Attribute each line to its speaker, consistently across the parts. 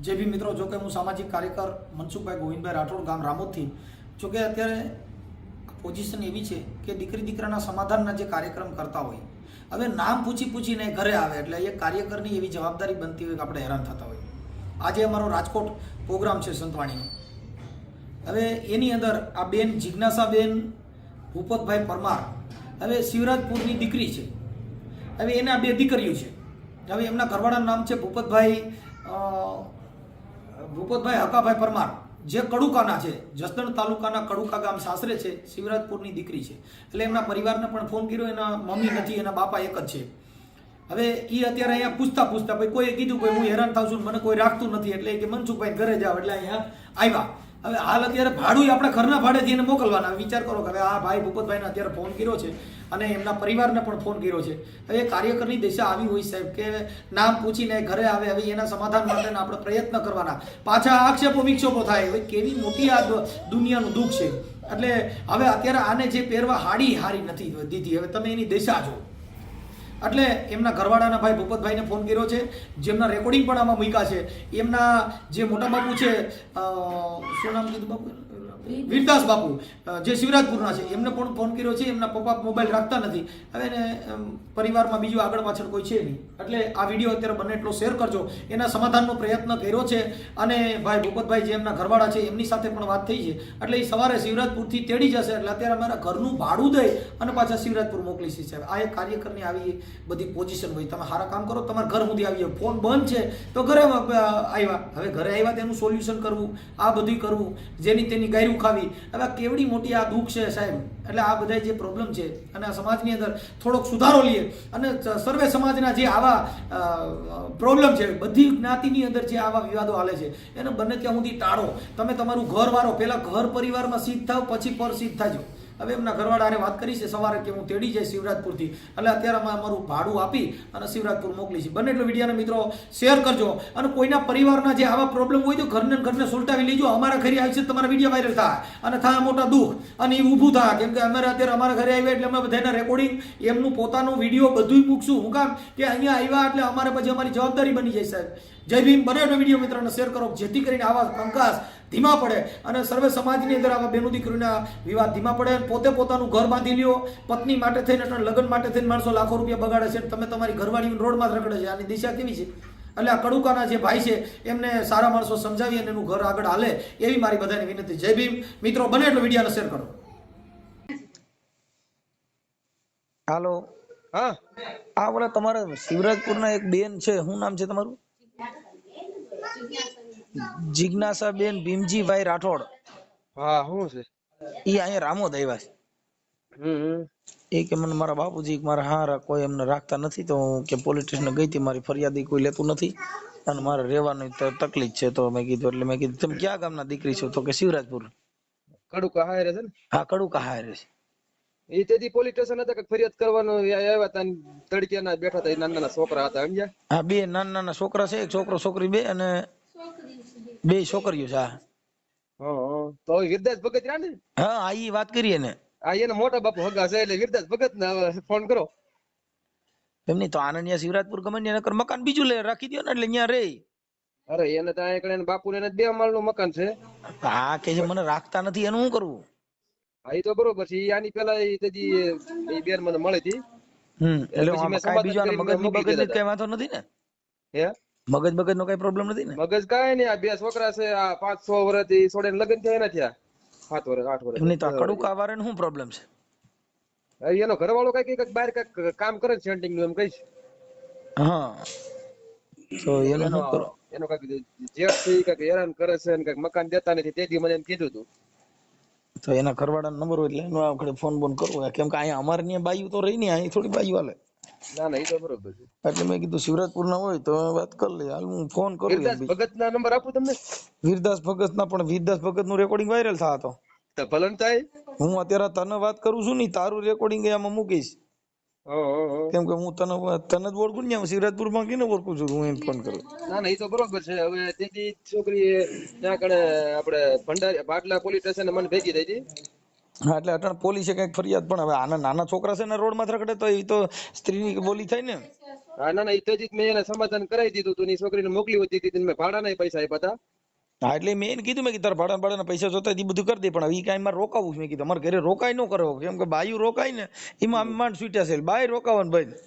Speaker 1: જે બી મિત્રો, જોકે હું સામાજિક કાર્યકર મનસુખભાઈ ગોવિંદભાઈ રાઠોડ, ગામ રામોદથી. જોકે અત્યારે પોઝિશન એવી છે કે દીકરી દીકરાના સમાધાનના જે કાર્યક્રમ કરતા હોય, હવે નામ પૂછીને ઘરે આવે એટલે એ કાર્યકરની એવી જવાબદારી બનતી હોય કે આપણે હેરાન થતા હોય. આજે અમારો રાજકોટ પ્રોગ્રામ છે સંતવાણીનો. હવે એની અંદર આ બેન જિજ્ઞાસાબેન ભૂપતભાઈ પરમાર, હવે શિવરાજપુરની દીકરી છે. હવે એના બે દીકરીઓ છે. હવે એમના ઘરવાળાનું નામ છે ભૂપતભાઈ હકાભાઈ પરમાર, જે કડુકાના છે, જસદણ તાલુકાના કડુકા ગામ સાસરે છે. શિવરાજપુરની દીકરી છે. એટલે એમના પરિવારને પણ ફોન કર્યો. એના મમ્મી નથી, એના બાપા એક જ છે. હવે એ અત્યારે અહીંયા પૂછતા ભાઈ કોઈએ કીધું કે હું હેરાન થાઉં છું, મને કોઈ રાખતું નથી, એટલે કે મનસુખભાઈ ઘરે જાવ, એટલે અહીંયા આવ્યા. હવે હાલ અત્યારે ભાડું આપણે ઘરના ભાડેથી એને મોકલવાના. વિચાર કરો કે હવે આ ભાઈ ભૂપતભાઈને અત્યારે ફોન કર્યો છે અને એમના પરિવારને પણ ફોન કર્યો છે. હવે કાર્યકરની દિશા આવી હોય સાહેબ કે નામ પૂછીને ઘરે આવે. હવે એના સમાધાન માટે આપણે પ્રયત્ન કરવાના. પાછા આક્ષેપો વિક્ષેપો થાય. હવે કેવી મોટી આ દુનિયાનું દુઃખ છે. એટલે હવે અત્યારે આને જે પહેરવા હાડી હારી નથી દીધી. હવે તમે એની દિશા જો. એટલે એમના ઘરવાળાના ભાઈ ભૂપતભાઈને ફોન કર્યો છે, જેમના રેકોર્ડિંગ પણ આમાં મૂક્યા છે. એમના જે મોટા બાપુ છે, શું નામ કીધું બાપુ, વીરદાસ બાપુ, જે શિવરાજપુરના છે, એમને પણ ફોન કર્યો છે. એમના પપ્પા મોબાઈલ રાખતા નથી. હવે એને પરિવારમાં બીજું આગળ પાછળ કોઈ છે નહીં. એટલે આ વિડીયો અત્યારે બને એટલો શેર કરજો. એના સમાધાનનો પ્રયત્ન કર્યો છે. અને ભાઈ ભૂપતભાઈ જે એમના ઘરવાળા છે એમની સાથે પણ વાત થઈ છે. એટલે એ સવારે શિવરાજપુરથી તેડી જશે. એટલે અત્યારે અમારા ઘરનું ભાડું દઈ અને પાછા શિવરાજપુર મોકલી છે. સાહેબ, આ એક કાર્યકરની આવી બધી પોઝિશન હોય. તમે સારા કામ કરો, તમારા ઘર સુધી આવી જાય. ફોન બંધ છે તો ઘરે આવ્યા. હવે ઘરે આવ્યા તેનું સોલ્યુશન કરવું, આ બધું કરવું, જેની તેની ગાયરું ખાવી. હવે કેવડી મોટી આ દુઃખ છે સાહેબ. એટલે આ બધા જે પ્રોબ્લેમ છે અને આ સમાજની અંદર થોડોક સુધારો લઈએ અને સર્વે સમાજના જે આવા પ્રોબ્લેમ છે, બધી જ્ઞાતિની અંદર જે આવા વિવાદો હાલે છે એને બને ત્યાં સુધી ટાળો. તમે તમારું ઘર વાળો, પહેલા ઘર પરિવારમાં સિદ્ધ થાવ, પછી પર સિદ્ધ થાજો. હવે એમના ઘરવાળાને વાત કરી છે સવારે કે હું તેડી જાય શિવરાજપુરથી. એટલે અત્યારે અમારું ભાડું આપી અને શિવરાજપુર મોકલી છે. બને એટલો વિડીયોના મિત્રો શેર કરજો. અને કોઈના પરિવારના જે આવા પ્રોબ્લેમ હોય તો ઘરને સુલટાવી લેજો. અમારા ઘરે આવી છે તમારા વિડીયો વાયરલ થાય અને થાય મોટા દુઃખ અને એ ઊભું થાય. કેમ કે અમે અત્યારે અમારા ઘરે આવ્યા એટલે અમે બધાના રેકોર્ડિંગ, એમનું પોતાનું વિડીયો બધું મૂકશું. હું કામ કે અહીંયા આવ્યા એટલે અમારે પછી અમારી જવાબદારી બની જાય સાહેબ. જય ભીમ. બને એટલો વિડીયો મિત્રોને શેર કરો, જેથી કરીને આવા કંકાસ ધીમા પડે અને સર્વે સમાજની અંદર આવા બેનો દીકરીના વિવાદ ધીમા પડે. પોતે પોતાનું ઘર બાંધી લ્યો. પત્ની માટે થઈને, લગ્ન માટે થઈને માણસો લાખો રૂપિયા બગાડે છે. તમે તમારી ઘરવાળી રોડમાં જ રખડે છે. આની દિશા કેવી છે? એટલે આ કડુકાના જે ભાઈ છે એમને સારા માણસો સમજાવી અને એનું ઘર આગળ હાલે એવી મારી બધાની વિનંતી. જય ભીમ મિત્રો. બને એટલો વિડીયોને શેર કરો.
Speaker 2: હાલો.
Speaker 3: હા,
Speaker 2: આ બોલા તમારા શિવરાજપુરના એક બેન છે, શું નામ છે તમારું? જિજ્ઞાસાબેન ભીમજીભાઈ રાઠોડ.
Speaker 3: હા, શું છે?
Speaker 2: ઈ અહીંયા રામોદ આવ્યા છે. એ કે મને મારા બાપુજી મારા હારા કોઈ એમને રાખતા નથી, તો હું કે પોલીસ સ્ટેશન ગઈ હતી, મારી ફરિયાદી કોઈ લેતું નથી અને મારે રહેવાની તકલીફ છે. તો મેં કીધું, એટલે મેં કીધું તમે ક્યાં ગામના દીકરી છો? તો કે શિવરાજપુર.
Speaker 3: કડુકા હારે છે ને?
Speaker 2: હા, કડુકા હારે છે.
Speaker 3: એ તેથી પોલીસ સ્ટેશન હતા કે ફરિયાદ કરવાનો આવ્યા હતા, તડક્યાના બેઠા હતા. નાના નાના છોકરા હતા, સમજ્યા?
Speaker 2: હા, બે નાના નાના છોકરા છે, એક છોકરો છોકરી બે, અને બે છોકરીઓ છે.
Speaker 3: હા, તો વીરદાસ ભગત રહ્યા ને?
Speaker 2: હા, આ ઈ વાત કરીએ ને.
Speaker 3: આ એના મોટા બાપુ હગા છે, એટલે વીરદાસ ભગત ને ફોન કરો.
Speaker 2: એમની તો આનંદ શિવરાજપુર ગમે ત્યાં નકર મકાન બીજું લે રાખી દો ને, એટલે અહીંયા રે.
Speaker 3: અરે એને ત્યાં એકડે બાપુ ને 2 માળનું મકાન છે.
Speaker 2: હા, કે જે મને રાખતા નથી એનું શું કરવું?
Speaker 3: હા, એ તો બરોબર છે. આની પેલા એ બેન મને મળી હતી.
Speaker 2: એટલે કાઈ બીજો મગજની બગજની કઈ વાંધો નથી ને?
Speaker 3: હે,
Speaker 2: મગજ નો કઈ પ્રોબ્લેમ નથી ને?
Speaker 3: મગજ કાંઈ નહીં. આ 2 છોકરા છે. આ 5-6 વર્ષથી છોડે લગ્ન થયા નથી. આ 7 વર્ષ 8 વર્ષ.
Speaker 2: એમની તો કડુકા વાળાને શું પ્રોબ્લેમ છે?
Speaker 3: એનો ઘરવાળો કઈક બહાર કઈક કામ કરે છે, સેન્ટિંગ નું, એમ કહીશ.
Speaker 2: હા, તો એનો શું કરો?
Speaker 3: એનો કઈક જેઠ છે, કઈક હેરાન કરે છે ને કઈક મકાન દેતા નથી. તેથી મને એમ કીધું હતું.
Speaker 2: તો એના ઘરવાળાનો નંબર હોય એટલે એનો આપણે ફોન કરવો. કેમ કે અહીંયા અમારે ત્યાં બાયું તો રહી ને, અહીં થોડી બાયું હાલે.
Speaker 3: ના ના, એ તો બરોબર છે.
Speaker 2: એટલે મેં કીધું શિવરાજપુર ના હોય તો વાત કરી લે. હાલ હું ફોન કરું.
Speaker 3: વીરદાસ ભગત ના નંબર આપું તમને?
Speaker 2: વીરદાસ ભગત ના, પણ વીરદાસ ભગત નું રેકોર્ડિંગ વાયરલ થા તો
Speaker 3: ભલન થાય.
Speaker 2: હું અત્યારે તને વાત કરું છું ને, તારું રેકોર્ડિંગ એમાં મૂકીશ. કેમ કે હું તને જ ઓળખું ને, શિવરાજપુર માં કેને ઓળખું છું, હું એને ફોન કરું.
Speaker 3: ના ના, એ તો બરોબર છે. હવે તેથી છોકરી ત્યાં કણે આપણે ભંડારી ભાટલા પોલીસ સ્ટેશન મને ભેગી થઈ હતી.
Speaker 2: હા, એટલે અટાણ પોલીસે કઈક ફરિયાદ, પણ હવે આના નાના છોકરા છે ને રોડ માં રખડે તો એ તો સ્ત્રીની બોલી થાય ને.
Speaker 3: હા ના એ તો જ મેં એને સમાધાન કરાવી દીધું તું. ની છોકરીને મોકલી હતી તી મેં ભાડાના પૈસા આપ્યા હતા.
Speaker 2: હા એટલે મેં એને કીધું મેં કીધું તારા ભાડાના પૈસા જોતા એ બધું કરી દે, પણ હવે કાંઈ મારે રોકાવું છે. મેં કીધું અમારે ઘરે રોકાય ન કરો, કેમ કે બાયું રોકાય ને એમાં આમ માંડ છૂટ્યા છે, બાય રોકાવાનું ભાઈ.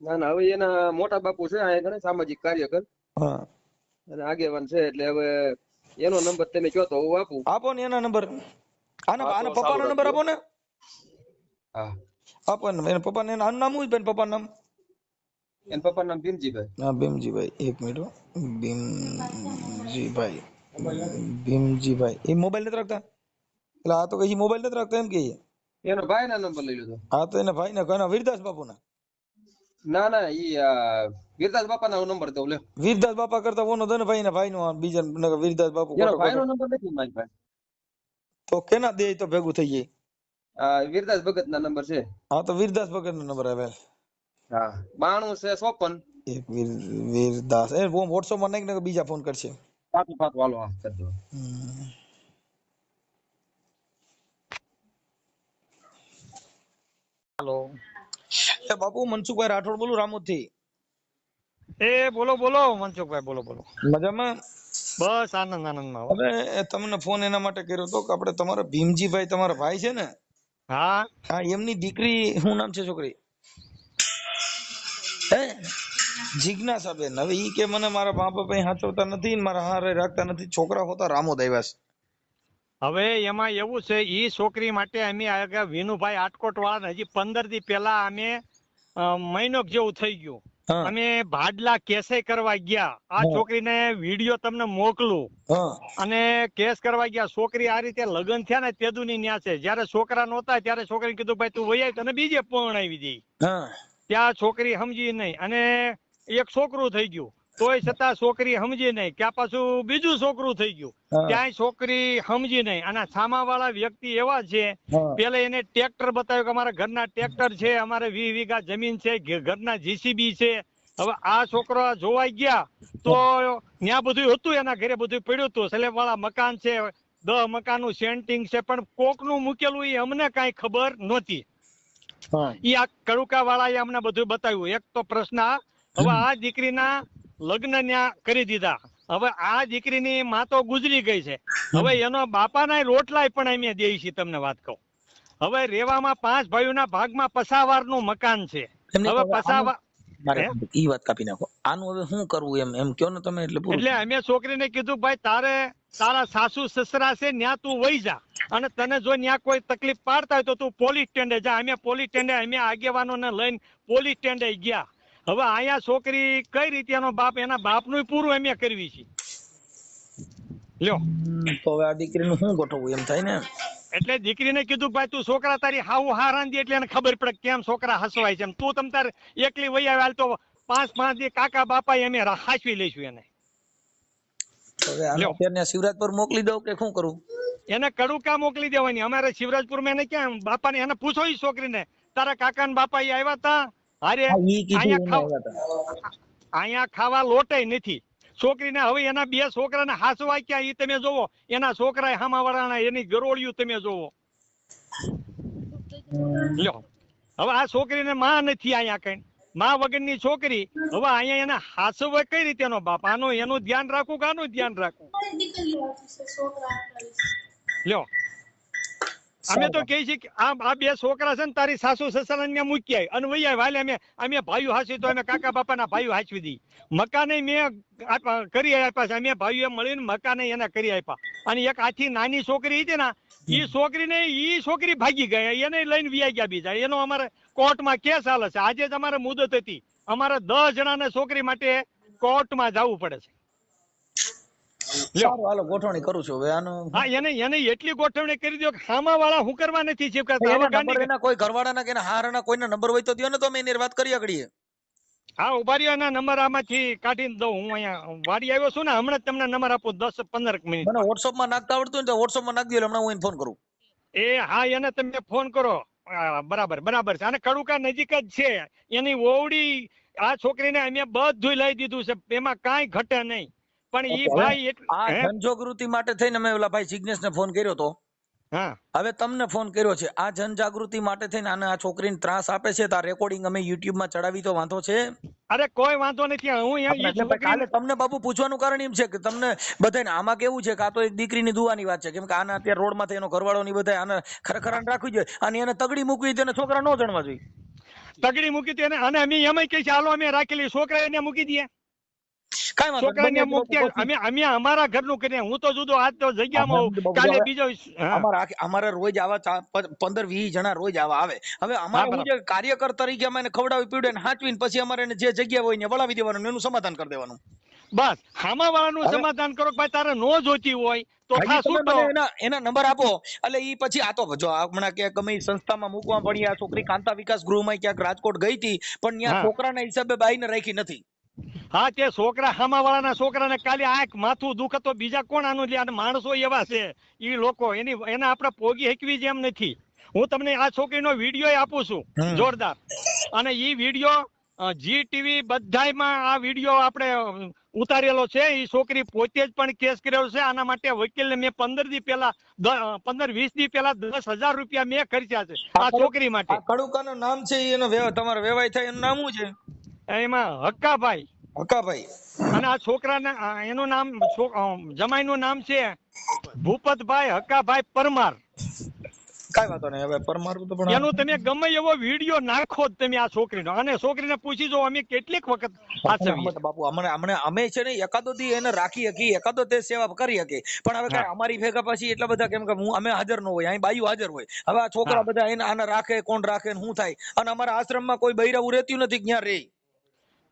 Speaker 3: ના ના હવે એના મોટા બાપુ છે અહીંયા ઘણા સામાજિક કાર્યકર
Speaker 2: હા
Speaker 3: અને આગેવાન છે, એટલે હવે એનો નંબર તમે કહો તો હું આપું.
Speaker 2: આપો ને એના નંબર, આના
Speaker 3: હા, તો
Speaker 2: આના
Speaker 3: ચાલુ
Speaker 2: પપ્પાનો નંબર
Speaker 3: રાખજો.
Speaker 2: આપો ને.
Speaker 3: હા
Speaker 2: આપો ને એના પપ્પાને, આનું નામ શું છે બેન પપ્પાનું નામ?
Speaker 3: એન પપ્પાનું નામ ભીમજીભાઈ.
Speaker 2: હા ભીમજીભાઈ, એક મિનિટ હો. ભીમજીભાઈ, ભીમજીભાઈ એ મોબાઈલ નથી રાખતા? એટલે આ તો કઈ મોબાઈલ નથી રાખતા એમ કે.
Speaker 3: એનો ભાઈના નંબર લઈ લીધો.
Speaker 2: હા તો એના ભાઈ ને કના વીરદાસ બાપુના?
Speaker 3: ના ના ઈ વીરદાસ બાપાનો નંબર દઉં લે.
Speaker 2: વીરદાસ બાપા કરતા ઓનો દો ને ભાઈ ના ભાઈ નો, બીજા વીરદાસ બાપુ
Speaker 3: એનો
Speaker 2: ખોટો
Speaker 3: ભાઈનો
Speaker 2: ખોટો.
Speaker 3: નંબર નથી મારી પાસે.
Speaker 2: તો કેના દે તો ભેગું થઈ જાય.
Speaker 3: વીરદાસ ભગત ના નંબર છે.
Speaker 2: હા તો વીરદાસ ભગત નો નંબર આવે.
Speaker 3: હા 92 છે 54.
Speaker 2: એક વીરદાસ એ વોટ્સએપ માં નાખી ને બીજા ફોન કરશે.
Speaker 3: પાછું હાલો હા કરી દો.
Speaker 4: હેલો
Speaker 2: એ બાપુ મનસુખભાઈ રાઠોડ બોલું રામોદ થી.
Speaker 4: એ બોલો બોલો મનસુખભાઈ, બોલો બોલો.
Speaker 2: મજામાં?
Speaker 4: બસ આનંદ આનંદમાં હો.
Speaker 2: હવે તમને ફોન એના માટે કર્યો હતો કે આપણે તમારા ભીમજીભાઈ તમારા ભાઈ છે ને,
Speaker 4: હા
Speaker 2: હા એમની દીકરી શું નામ છે છોકરી? હે જિજ્ઞાસાબેન. હવે ઈ કે મને મારા મા બાપ હાચવતા નથી ને મારા હારે રાખતા નથી, છોકરા હોતા રામોદ આવ્યા છે.
Speaker 4: હવે એમાં એવું છે, ઈ છોકરી માટે અમે આગળ વિનુભાઈ આટકોટ વાળા હજી 15 દી પહેલા અમે મહિનો જેવું થઈ ગયું,
Speaker 2: હા
Speaker 4: અમે ભાડલા કેસે કરવા ગયા. આ
Speaker 2: હા.
Speaker 4: છોકરીને વિડીયો તમને મોકલું.
Speaker 2: હા
Speaker 4: અને કેસ કરવા ગયા. છોકરી આ રીતે લગ્ન થયા ને તેદુની ન્યા છે. જયારે છોકરા નહોતા ત્યારે છોકરીને કીધું ભાઈ તું વહી આવ, તને બીજે પરણાવી દઈ.
Speaker 2: હા
Speaker 4: ત્યાં છોકરી સમજી નહીં અને એક છોકરું થઈ ગયું, તોય છતાં છોકરી સમજી નહીં. ત્યાં પાછું બીજું છોકરું થઈ ગયું,
Speaker 2: હા.
Speaker 4: ત્યાંય છોકરી સમજી નહીં. અને સામાવાળા વ્યક્તિ એવા છે,
Speaker 2: હા.
Speaker 4: પેલા એને ટ્રેક્ટર બતાવ્યું કે અમારા ઘરના ટ્રેક્ટર છે, અમારે 20 વીઘા જમીન છે, ઘરના જીસીબી છે. હવે આ છોકરા જોવાઈ ગયા તો ત્યાં બધું હતું, એના ઘરે બધું પડ્યું હતું, સ્લેબ વાળા મકાન છે, 10 મકાનનું સેન્ટિંગ છે, પણ કોકનું મૂકેલું એ અમને કાંઈ ખબર નહોતી.
Speaker 2: હા
Speaker 4: ઈ આ કડુકા વાળાએ અમને બધું બતાવ્યું. એક તો પ્રશ્ન હવે આ દીકરીના લગ્ન ન્યા કરી દીધા. હવે આ દીકરીની માં તો ગુજરી ગઈ છે. હવે એનો બાપાના રોટલાય પણ અમે દઈએ છીએ. તમને વાત કહું, હવે રેવામાં 5 ભાઈઓના ભાગમાં પસાવારનું મકાન છે.
Speaker 2: એમને
Speaker 4: હવે
Speaker 2: તો
Speaker 4: પસાવા
Speaker 2: મારે ઈ વાત કાપી નાખો. આનું હવે શું કરવું એમ કયો ને તમે, એટલે પૂરું.
Speaker 4: એટલે અમે છોકરીને કીધું ભાઈ તારા સાસુ સસરા છે ન્યા તું વહી જા, અને તને જો ન્યા કોઈ તકલીફ પાડતા હોય તો તું પોલીસ સ્ટેન્ડે જા. અમે પોલીસ સ્ટેન્ડે અમે આગેવાનોને લઈને પોલીસ સ્ટેન્ડે ગયા. હવે અહીંયા છોકરી કઈ રીતે એનો બાપ, એના બાપનું પૂરું અમે કરવી છે. લ્યો
Speaker 2: તો હવે આ દીકરીનું શું ગોઠવવું એમ થાય ને.
Speaker 4: એટલે દીકરીને કીધું ભાઈ તું છોકરા તારી હાવ હારાંદી, એટલે એને ખબર પડે કેમ છોકરા હસવાય છે. તું તમ તાર એકલી વહી આવે હાલ તો 5 દી કાકા બાપા અમે હાચવી લઈશું એને.
Speaker 2: હવે આને અત્યારે શિવરાજપુર મોકલી દઉં કે શું કરું?
Speaker 4: એને કડુકા મોકલી દેવાની. અમારે શિવરાજપુરમાં એને ક્યાં બાપાને એને પૂછો ઈ છોકરીને, તારા કાકા ને બાપા આવ્યા તા અરે અહીંયા ખાવા લોટે નથી છોકરીને. હવે એના 2 છોકરાને હાસવા ક્યાં ઈ તમે જોવો. એના છોકરા હામાવાળાના, એની ગરોળિયું તમે જોવો. લ્યો હવે આ છોકરીને માં નથી અહીંયા કઈ, માં વગરની છોકરી. હવે અહીંયા એને હાસવા કઈ રીતે એનો બાપ? એનું ધ્યાન રાખવું કે આનું ધ્યાન રાખવું? લ્યો અમે તો કહે છે કે આ 2 છોકરા છે ને તારી સાસુ સસરાને મૂકી આવી અને વૈયા વાલે અમે ભાઈઓ હાચવી તો અમે કાકા બાપાના ભાઈઓ હાચવી દી. મકાને મેં કરી આપ્યા છે, અમે ભાઈઓ મળીને મકાને એને કરી આપ્યા. અને એક આથી નાની છોકરી હતી ને, ઈ છોકરી ભાગી ગઈ, એને લઈને વ્યા ગયા બીજા. એનો અમારે કોર્ટમાં કેસ હાલે છે. આજે જ અમારે મુદત હતી, અમારે 10 જણાને છોકરી માટે કોર્ટમાં જવું પડે છે.
Speaker 2: સારું હાલો ગોઠવણી કરું છું હવે આનું.
Speaker 4: હા એને એટલી ગોઠવણી કરી દો કે હામા વાળા હું કરવા નથી ચીપકા.
Speaker 2: એના કોઈ ઘરવાળાના કે હારાના કોઈના નંબર હોય તો દયો ને, તો અમે એની વાત કરી આગળીએ.
Speaker 4: હા ઉભા રહ્યો, એના નંબર આમાંથી કાઢીને દઉં. હું અહીંયા વાડી આવ્યો છું ને, હમણાં જ તમને નંબર આપું 10-15 મિનિટ.
Speaker 2: મને WhatsApp માં નાખતા આવડતું હોય તો WhatsApp માં નાખી દો, હમણાં હું એને ફોન કરું.
Speaker 4: હા એને તમે ફોન કરો. બરાબર છે. અને કડુકા નજીક જ છે. એની ઓવડી આ છોકરીને અમે બધું લઈ દીધું છે, એમાં કાંઈ ઘટે નહીં. પણ ઈ ભાઈ
Speaker 2: આ જનજાગૃતિ માટે થઈને અમે ઓલા ભાઈ જિગ્નેશ ને ફોન કર્યો તો.
Speaker 4: હા
Speaker 2: હવે તમને ફોન કર્યો છે આ જનજાગૃતિ માટે થઈને આને આ છોકરીને ત્રાસ આપે છે તો આ રેકોર્ડિંગ અમે YouTube માં ચડાવી તો વાંધો છે?
Speaker 4: અરે કોઈ વાંધો નથી. હું
Speaker 2: આપણે
Speaker 4: એ
Speaker 2: એટલે
Speaker 4: છોકરી
Speaker 2: કાલે તમને બાપુ પૂછવાનું કારણ એમ છે કે તમને બધાને આમાં કેવું છે કે આ તો એક દીકરીની દુવાની વાત છે, કેમ કે આના અત્યારે રોડમાંથી એનો ઘરવાળો ની બધા આને ખરેખર આને રાખવી જોઈએ અને એને તગડી મૂકવી તેને છોકરા ન જણવા જોઈએ.
Speaker 4: તગડી મૂકી હતી અને અમે એમ કહી છે હાલો અમે રાખેલી છોકરા એને મૂકી દઈએ,
Speaker 2: કાંઈ વાંધો નહીં,
Speaker 4: છોકરાને
Speaker 2: બને એટલું
Speaker 4: મૂકી
Speaker 2: પછી
Speaker 4: અમે અમારા ઘરનું કરીએ. હું તો જુદો આજ તો જગ્યામાં
Speaker 2: અમે
Speaker 4: હોઉં,
Speaker 2: બાપુ
Speaker 4: કાલે
Speaker 2: હવે
Speaker 4: બીજો. હા
Speaker 2: અમારે રોજ આવા 15-20 જણા રોજ આવા આવે. હવે અમારે હું જે કાર્યકર તરીકે અમે એને ખવડાવી પીવડાવીને હાચવીને પછી અમારે એને જે જગ્યા હોય ને વળાવી દેવાનું, એનું સમાધાન કરી દેવાનું.
Speaker 4: બસ હામા વાળાનું
Speaker 2: હવે
Speaker 4: સમાધાન કરો કે ભાઈ તારે નો જોતી હોય તો
Speaker 2: હજી
Speaker 4: થા
Speaker 2: તમે
Speaker 4: છૂટો.
Speaker 2: મને એના નંબર આપો એટલે ઈ પછી આ તો જો હમણાં ક્યાંક ગમે ઈ સંસ્થામાં મૂકવા પડી, આ છોકરી કાંતા વિકાસ ગૃહમાં ક્યાંક રાજકોટ ગઈ હતી પણ ત્યાં
Speaker 4: હા
Speaker 2: છોકરાના હિસાબે બાઈને રાખી નથી.
Speaker 4: હા તે છોકરા હામા વાળાના છોકરાને કાલે આંખ માથું દુખે તો બીજા કોણ આનું લે? અને માણસો એવા છે ઈ લોકો એને આપણે પોગી હકવી જેમ નથી. હું તમને આ છોકરીનો વિડીયો આપું છું જોરદાર, અને ઈ વિડીયો જી ટીવી બધાયમાં આ વિડીયો આપણે ઉતારેલો છે. ઈ છોકરી પોતે જ પણ કેસ કરેલો છે. આના માટે વકીલને મેં 15-20 દી પહેલા 10,000 રૂપિયા મેં ખર્ચ્યા છે આ છોકરી માટે.
Speaker 2: આ કડુકાનું નામ છે એનો તમારે વેવાય થાય એનું નામ શું છે?
Speaker 4: એમાં હક્કાભાઈ.
Speaker 2: હકાભાઈ.
Speaker 4: અને આ છોકરાના એનું નામ જમાઈનું નામ છે ભૂપતભાઈ હક્કાભાઈ પરમાર.
Speaker 2: કાંઈ વાંધો નહીં, હવે પરમાર તો પણ
Speaker 4: એનું તમે ગમે એવો વિડીયો નાખો જ તમે આ છોકરીનો, અને છોકરીને પૂછી જો અમે કેટલીક વખત સાચવીએ.
Speaker 2: બાપુ હમણાં અમે છે ને એકાદો દી એને રાખી હકી, એકાદો તે સેવા કરી હકી, પણ હવે કાંઈ અમારી ભેગા પછી એટલા બધા કેમ કે અમે હાજર ન હોય, અહીં બાયું હાજર હોય. હવે આ છોકરા બધા એને આને રાખે, કોણ રાખે ને શું થાય? અને અમારા આશ્રમમાં કોઈ બૈરાવું રહેતું નથી ક્યાં રે.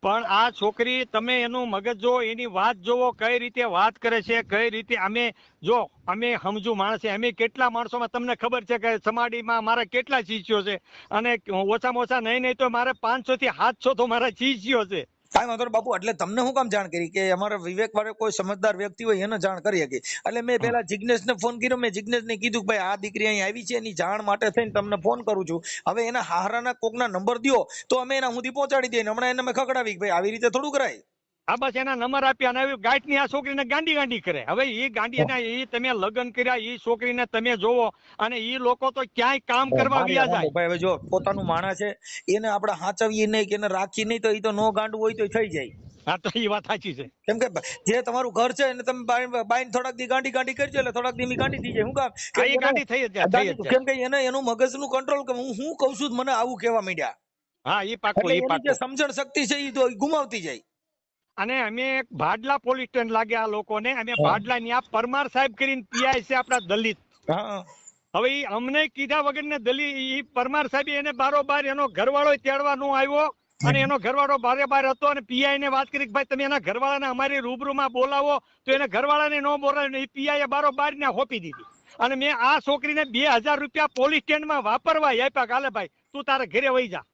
Speaker 4: પણ આ છોકરી તમે એનું મગજ જો, એની વાત જોવો કઈ રીતે વાત કરે છે, કઈ રીતે. અમે સમજુ માણસ છે, અમે કેટલા માણસોમાં તમને ખબર છે કે સમાડીમાં મારા કેટલા શિષ્યો છે, અને ઓછામાં ઓછા નહીં તો મારે 500 થી 700 તો મારા શિષ્યો છે.
Speaker 2: કાંઈ વાંધો નહીં બાપુ, એટલે તમને હું કામ જાણ કરી કે અમારા વિવેક વાળે કોઈ સમજદાર વ્યક્તિ હોય એને જાણ કરી શકે. એટલે મેં પેલા જિજ્ઞેશને ફોન કર્યો, મેં જિજ્ઞેશને કીધું કે ભાઈ આ દીકરી અહીં આવી છે એની જાણ માટે થઈને તમને ફોન કરું છું. હવે એના હારાના કોકના નંબર દ્યો તો અમે એના સુધી પહોંચાડી દઈએ. હમણાં એને મેં ખકડાવી ભાઈ આવી રીતે થોડું કરાય.
Speaker 4: આ બસ એના નંબર આપ્યા અને ગાંઠની આ છોકરીને ગાંડી કરે. હવે એ ગાંડી એ તમે લગ્ન કર્યા, એ છોકરીને તમે જોવો, અને એ લોકો તો ક્યાંય કામ કરવા વ્યા જાય.
Speaker 2: ભાઈ હવે જો પોતાનું માણસ છે એને આપણે હાચવીએ નહીં કે એને રાખી નહીં તો એ તો નો ગાંડું હોય તો થઈ જાય.
Speaker 4: હા તો એ વાત સાચી છે.
Speaker 2: કેમ કે જે તમારું ઘર છે એને તમે બાઈને થોડાક દી ગાંડી કરજો એટલે થોડાક દી ગાંડી થઈ જાય. શું કામ?
Speaker 4: એ ગાંડી થઈ જ જાય.
Speaker 2: કેમ કે એને એનું મગજનું કંટ્રોલ કે હું કહું છું મને આવું કહેવા માંડ્યા.
Speaker 4: હા એ પાકું, એ
Speaker 2: એની જે
Speaker 4: પાકું.
Speaker 2: સમજણ શક્તિ છે એ તો ગુમાવતી જાય.
Speaker 4: અને અમે ભાડલા પોલીસ સ્ટેશન લાગે આ લોકોને. અમે ભાડલા ની આ પરમાર સાહેબ કરીને પીઆઈ છે આપણા દલિત. હવે ઈ અમને કીધા વગર ને ઈ પરમાર સાહેબ એને બારોબાર એનો ઘરવાળો તેડવા નો આવ્યો, અને એનો ઘરવાળો બાર હતો, અને પીઆઈ ને વાત કરી કે ભાઈ તમે એના ઘરવાળાને અમારી રૂબરૂમાં બોલાવો, તો એને ઘરવાળાને ન બોલાવે. પીઆઈ બારોબાર ને હોપી દીધી. અને મેં આ છોકરીને 2,000 રૂપિયા પોલીસ સ્ટેન્ડમાં વાપરવા આપ્યા. કાલે ભાઈ તું તારે ઘરે વહી જા.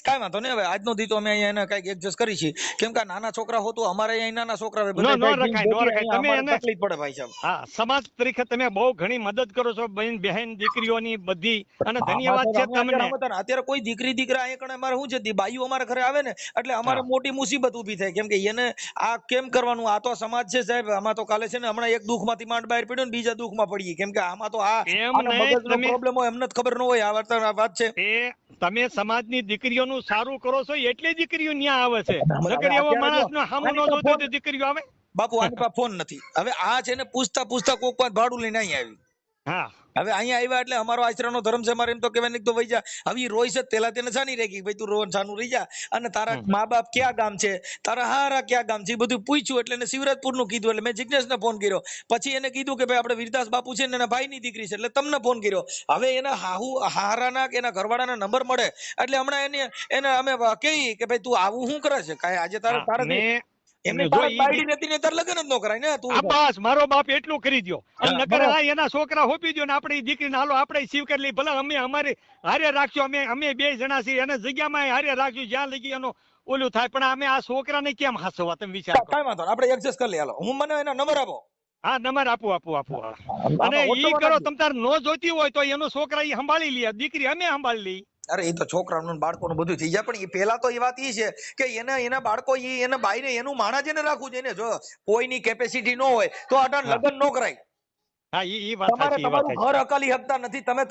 Speaker 2: કાંઈ વાંધો નહીં, હવે આજનો દી તો અમે અહીંયા એને કઈક એડજસ્ટ કરી છીએ. કેમ કે નાના છોકરા હોતું અમારે અહીંયા નાના છોકરા તકલીફ પડે ભાઈ સાહેબ.
Speaker 4: હા, સમાજ તરીકે તમે બહુ ઘણી મદદ કરો છો બહેન દીકરીઓની બધી, અને ધન્યવાદ છે તમને.
Speaker 2: અત્યારે કોઈ દીકરી દીકરા અહીંયા અમારે શું છે, બાઈઓ અમારે ઘરે આવે ને એટલે અમારે મોટી મુસીબત ઉભી થાય. કેમ કે એને આ કેમ કરવાનું? આ તો સમાજ છે સાહેબ. આમાં તો કાલે છે ને હમણાં એક દુઃખમાંથી માંડ બહાર પડ્યો ને બીજા દુઃખમાં પડીએ. કેમ કે આમાં તો આ પ્રોબ્લેમ હોય એમને જ ખબર ન હોય. આ વાત છે
Speaker 4: તમે સમાજની દીકરીઓનું સારું કરો છો એટલે દીકરીઓ ન્યા આવે છે. નકર એવો માણસ નો સામો ન જોતો તો દીકરીઓ આવે?
Speaker 2: બાપુ આની પાસે ફોન નથી. હવે આ છે ને પૂછતા કોક પાસે ભાડું લઈને અહીં આવી.
Speaker 4: હા,
Speaker 2: હવે અહીંયા આવ્યા એટલે અમારો આશ્રમનો ધર્મ છે. મારે એમ તો કહેવાય નહીં તો વહી જા. હવે રોય છે પેલા તેને છાની રહી ભાઈ તું રોન છાનું રહી જા, અને તારા મા બાપ ક્યાં ગામ છે, તારા હારા ક્યાં ગામ છે, એ બધું પૂછ્યું. એટલે એને શિવરાજપુર નું કીધું. એટલે મેં જિજ્ઞેશને ફોન કર્યો. પછી એને કીધું કે ભાઈ આપણે વીરદાસ બાપુ છે ને એના ભાઈની દીકરી છે, એટલે તમને ફોન કર્યો. હવે એના હારાના કે એના ઘરવાળાના નંબર મળે એટલે હમણાં એને અમે કહી કે ભાઈ તું આવું શું કરે છે? કાંઈ આજે તારે
Speaker 4: મારો બાપ એટલું કરી દો, અને નકર એના છોકરા હોપી દો ને આપણે દીકરીને હાલો આપણે સ્વીકાર લઈ. ભલે અમે અમારી હારે રાખજો, અમે 2 જણા છીએ, એને જગ્યામાં હારે રાખજો જ્યાં લગી એનો ઓલું થાય. પણ અમે આ છોકરાને કેમ હાસવા? તમે વિચાર કરો.
Speaker 2: કાંઈ વાંધો આપણે એડજસ્ટ કરી લઈએ. હાલો હું મને એનો નંબર આપો.
Speaker 4: હા, નંબર આપું. અને ઈ કરો તમ તાર નો જોતી હોય તો એનો છોકરા ઈ સંભાળી લે, દીકરી અમે સંભાળી લઈ.
Speaker 2: અરે એ તો છોકરાનું બાળકોનું બધું થઈ જાય. પણ એ પેલા તો એ વાત એ છે કે એના બાળકો એના બાઈને એનું માણા જેને રાખવું છે. જો કોઈની કેપેસિટી ન હોય તો અટાણ લગ્ન ન કરાય.
Speaker 4: હા ઈ વાત
Speaker 2: તમારે
Speaker 4: સાચી, ઈ વાત
Speaker 2: તમારું
Speaker 4: સાચી.
Speaker 2: ઘર હકાલી શકતા નથી, તમે